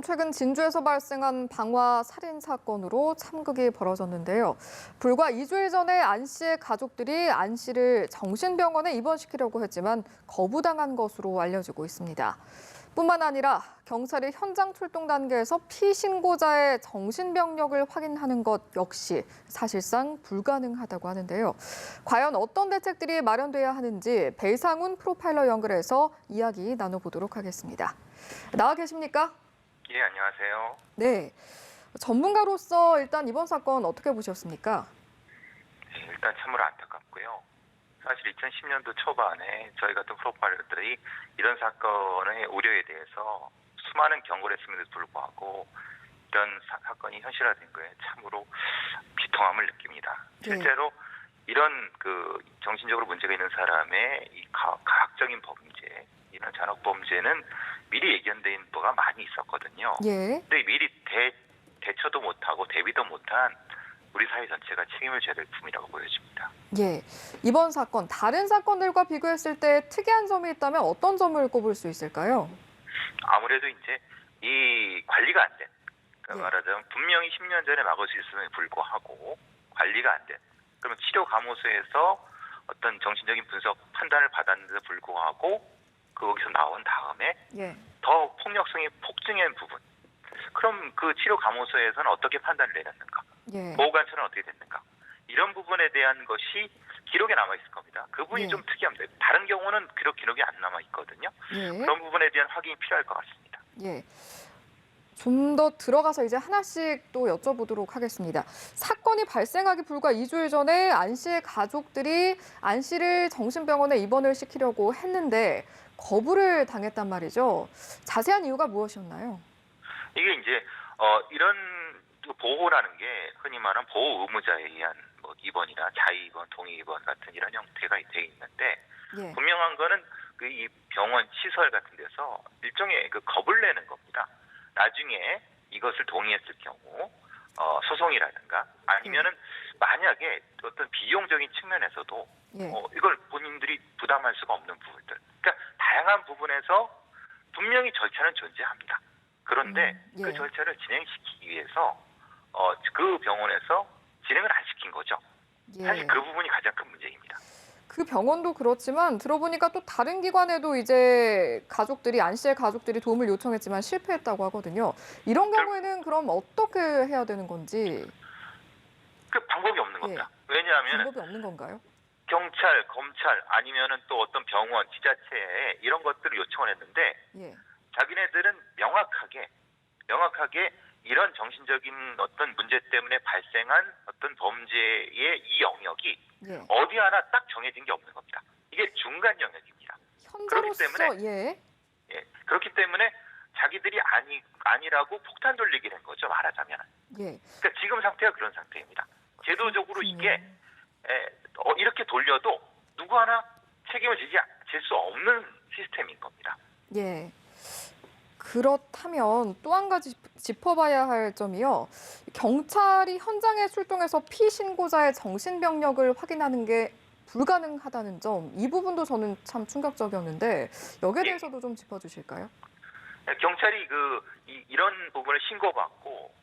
최근 진주에서 발생한 방화 살인 사건으로 참극이 벌어졌는데요. 불과 2주일 전에 안 씨의 가족들이 안 씨를 정신병원에 입원시키려고 했지만 거부당한 것으로 알려지고 있습니다. 뿐만 아니라 경찰이 현장 출동 단계에서 피신고자의 정신병력을 확인하는 것 역시 사실상 불가능하다고 하는데요. 과연 어떤 대책들이 마련돼야 하는지 배상훈 프로파일러 연결해서 이야기 나눠보도록 하겠습니다. 나와 계십니까? 예, 안녕하세요. 네. 전문가로서 일단 이번 사건 어떻게 보셨습니까? 네, 일단 참으로 안타깝고요. 사실 2010년도 초반에 저희 같은 프로파일러들이 이런 사건의 우려에 대해서 수많은 경고를 했음에도 불구하고 이런 사건이 현실화된 거에 참으로 비통함을 느낍니다. 실제로 이런 정신적으로 문제가 있는 사람의 이 가학적인 범죄, 이런 잔혹 범죄는 미리 예견된 바가 많이 있었거든요. 예. 근데 미리 대처도 못하고 대비도 못한 우리 사회 전체가 책임을 져야 될 부분이라고 보여집니다. 예. 이번 사건, 다른 사건들과 비교했을 때 특이한 점이 있다면 어떤 점을 꼽을 수 있을까요? 아무래도 이제 이 관리가 안 된, 예. 말하자면 분명히 10년 전에 막을 수 있음에 불구하고 관리가 안 된, 그러면 치료감호소에서 어떤 정신적인 분석 판단을 받았는데도 불구하고 거기서 나온 다음에 예. 더 폭력성이 폭증한 부분, 그럼 그 치료감호소에서는 어떻게 판단을 내렸는가? 예. 보호관찰은 어떻게 됐는가? 이런 부분에 대한 것이 기록에 남아있을 겁니다. 그 부분이 예. 좀 특이합니다. 다른 경우는 기록이 안 남아있거든요. 예. 그런 부분에 대한 확인이 필요할 것 같습니다. 예. 좀 더 들어가서 이제 하나씩 또 여쭤보도록 하겠습니다. 사건이 발생하기 불과 2주일 전에 안 씨의 가족들이 안 씨를 정신병원에 입원을 시키려고 했는데 거부를 당했단 말이죠. 자세한 이유가 무엇이었나요? 이게 이제 이런 보호라는 게 흔히 말하는 보호 의무자에 의한 입원이나 자의 입원, 동의 입원 같은 이런 형태가 돼 있는데 예. 분명한 거는 이 병원 시설 같은 데서 일종의 겁을 내는 겁니다. 나중에 이것을 동의했을 경우 소송이라든가 아니면은 만약에 어떤 비용적인 측면에서도 예. 이걸 본인들이 부담할 수가 없는 부분들. 그러니까 다양한 부분에서 분명히 절차는 존재합니다. 그런데 예. 그 절차를 진행시키기 위해서 그 병원에서 진행을 안 시킨 거죠. 예. 사실 그 부분이 가장 큰 문제입니다. 그 병원도 그렇지만 들어보니까 또 다른 기관에도 이제 안 씨의 가족들이 도움을 요청했지만 실패했다고 하거든요. 이런 경우에는 그럼 어떻게 해야 되는 건지. 그 방법이 없는 겁니다. 왜냐하면 방법이 없는 건가요? 경찰, 검찰 아니면은 또 어떤 병원, 지자체에 이런 것들을 요청을 했는데 예. 자기네들은 명확하게 이런 정신적인 어떤 문제 때문에 발생한 어떤 범죄의 이 영역이 예. 어디 하나 딱 정해진 게 없는 겁니다. 이게 중간 영역입니다. 현재로서 예, 그렇기 때문에 자기들이 아니라고 폭탄 돌리기를 한 거죠, 말하자면. 예. 그러니까 지금 상태가 그런 상태입니다. 제도적으로 이게 이렇게 돌려도 누구 하나 책임을 질 수 없는 시스템인 겁니다. 예. 그렇다면 또 한 가지 짚어봐야 할 점이요. 경찰이 현장에 출동해서 피신고자의 정신병력을 확인하는 게 불가능하다는 점, 이 부분도 저는 참 충격적이었는데 여기에 대해서도 좀 짚어주실까요? 경찰이 이런 부분을 신고받고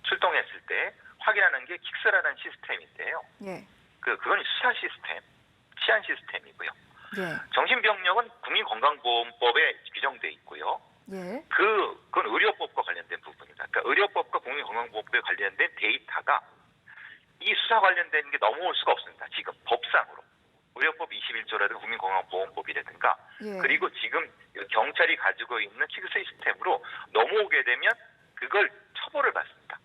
출동했을 때 확인하는 게 킥스라는 시스템인데요. 예. 그건 수사 시스템, 치안 시스템이고요. 예. 정신병력은 국민건강보험법에 규정돼 있고요. 예. 그건 의료법과 관련된 부분입니다. 그러니까 의료법과 국민건강보험법에 관련된 데이터가 이 수사 관련된 게 넘어올 수가 없습니다. 지금 법상으로. 의료법 21조라든가 국민건강보험법이라든가 예. 그리고 지금 경찰이 가지고 있는 킥스 시스템으로 넘어오게 되면 그걸 처벌을 받습니다.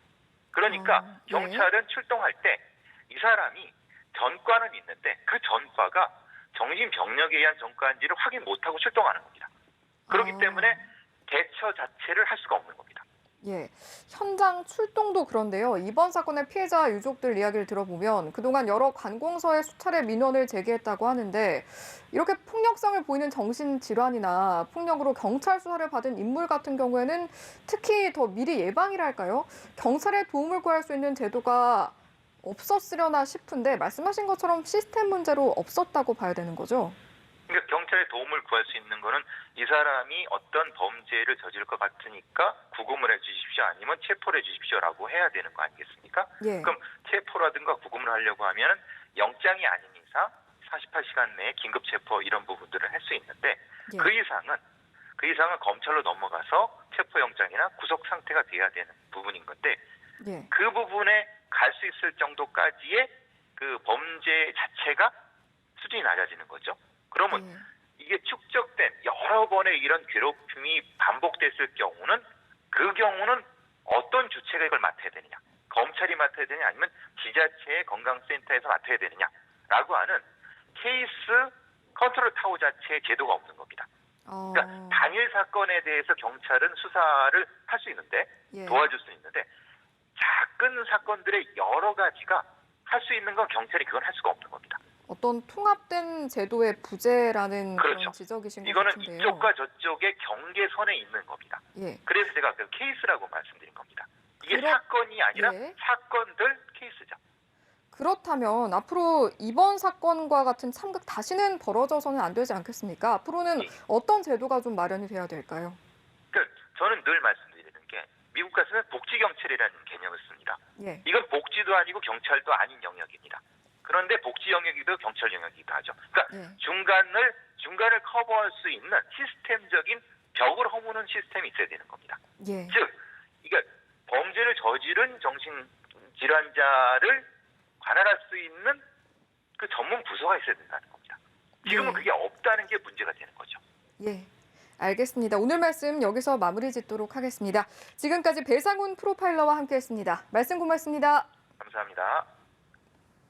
그러니까 예. 경찰은 출동할 때 이 사람이 전과는 있는데 그 전과가 정신병력에 의한 전과인지를 확인 못하고 출동하는 겁니다. 그렇기 때문에 대처 자체를 할 수가 없는 겁니다. 예, 현장 출동도 그런데요. 이번 사건의 피해자 유족들 이야기를 들어보면 그동안 여러 관공서에 수차례 민원을 제기했다고 하는데 이렇게 폭력성을 보이는 정신질환이나 폭력으로 경찰 수사를 받은 인물 같은 경우에는 특히 더 미리 예방이랄까요? 경찰의 도움을 구할 수 있는 제도가 없었으려나 싶은데 말씀하신 것처럼 시스템 문제로 없었다고 봐야 되는 거죠? 그러니까 경찰의 도움을 구할 수 있는 거는 이 사람이 어떤 범죄를 저지를 것 같으니까 구금을 해주십시오 아니면 체포를 해주십시오라고 해야 되는 거 아니겠습니까? 예. 그럼 체포라든가 구금을 하려고 하면 영장이 아닌 이상 48시간 내에 긴급 체포 이런 부분들을 할 수 있는데 예. 그 이상은 검찰로 넘어가서 체포영장이나 구속 상태가 돼야 되는 부분인 건데 예. 그 부분에 갈 수 있을 정도까지의 그 범죄 자체가 수준이 낮아지는 거죠. 그러면 예. 이게 축적된 여러 번의 이런 괴롭힘이 반복됐을 경우는 그 경우는 어떤 주체가 이걸 맡아야 되느냐. 검찰이 맡아야 되느냐 아니면 지자체의 건강센터에서 맡아야 되느냐라고 하는 케이스 컨트롤 타워 자체의 제도가 없는 겁니다. 그러니까 단일 사건에 대해서 경찰은 수사를 할 수 있는데 예. 도와줄 수 있는데 작은 사건들의 여러 가지가 할 수 있는 건 경찰이 그건 할 수가 없는 겁니다. 어떤 통합된 제도의 부재라는 그렇죠. 그런 지적이신 것 이거는 같은데요. 이쪽과 저쪽의 경계선에 있는 겁니다. 예. 그래서 제가 그 케이스라고 말씀드린 겁니다. 이게 그렇- 사건이 아니라 예. 사건들 케이스죠. 그렇다면 앞으로 이번 사건과 같은 참극 다시는 벌어져서는 안 되지 않겠습니까? 앞으로는 예. 어떤 제도가 좀 마련이 돼야 될까요? 그러니까 저는 늘 말씀드리는 게 미국 같으면 복지경찰이라는 개념을 씁니다. 예. 이건 복지도 아니고 경찰도 아닌 영역입니다. 그런데 복지 영역이기도 경찰 영역이기도 하죠. 그러니까 예. 중간을 커버할 수 있는 시스템적인 벽을 허무는 시스템이 있어야 되는 겁니다. 예. 즉, 이게 범죄를 저지른 정신질환자를 관할할 수 있는 그 전문 부서가 있어야 된다는 겁니다. 지금은 네. 그게 없다는 게 문제가 되는 거죠. 예. 알겠습니다. 오늘 말씀 여기서 마무리 짓도록 하겠습니다. 지금까지 배상훈 프로파일러와 함께했습니다. 말씀 고맙습니다. 감사합니다.